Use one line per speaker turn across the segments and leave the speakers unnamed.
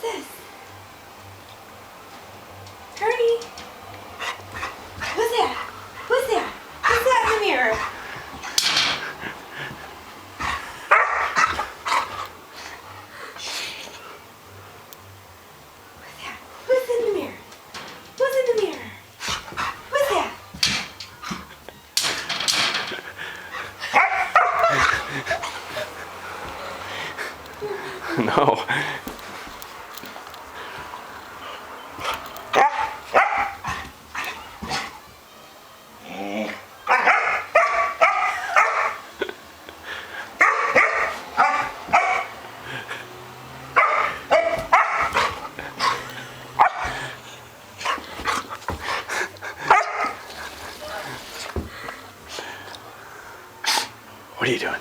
What's this? Kearney? What's that? What's that? What's that in the mirror? What's that? What's in the mirror? What's in the mirror? What's that?
No. What are you doing?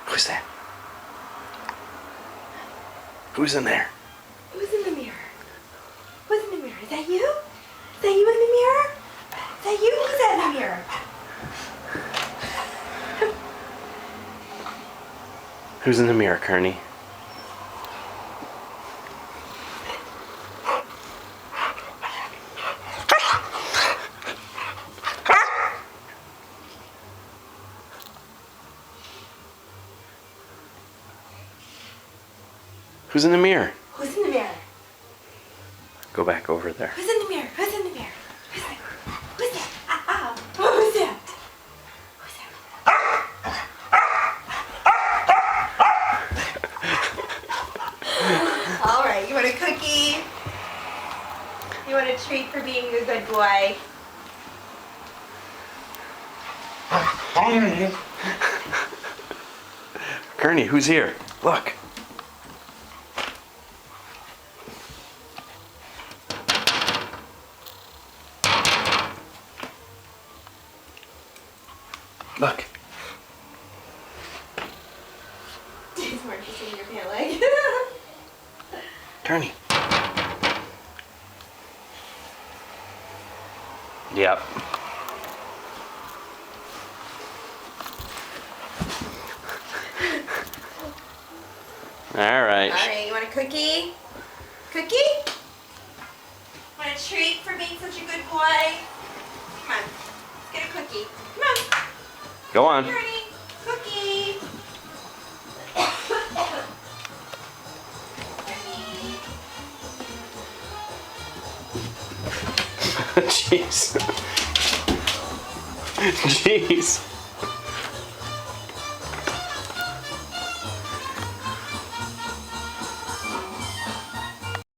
Who's that? Who's in there?
Who's in the mirror? Who's in the mirror? Is that you? Is that you in the mirror? Is that you? Who's that in the mirror?
Who's in the mirror, Kearney? Who's in the mirror?
Who's in the mirror?
Go back over there.
Who's in the mirror? Who's in the mirror? Who's that? Who's that? Who's that? Who's that? All right, you want a cookie? You want a treat for being a good boy?
Kearney, who's here? Look. Look.
It's more interesting in your pant leg.
Kearney. Yep. All right.
All right, you want a cookie? Cookie? Want a treat for being such a good boy? Come on, let's get a cookie. Come on.
Go on.
Kearney, cookie.
Jeez. Jeez.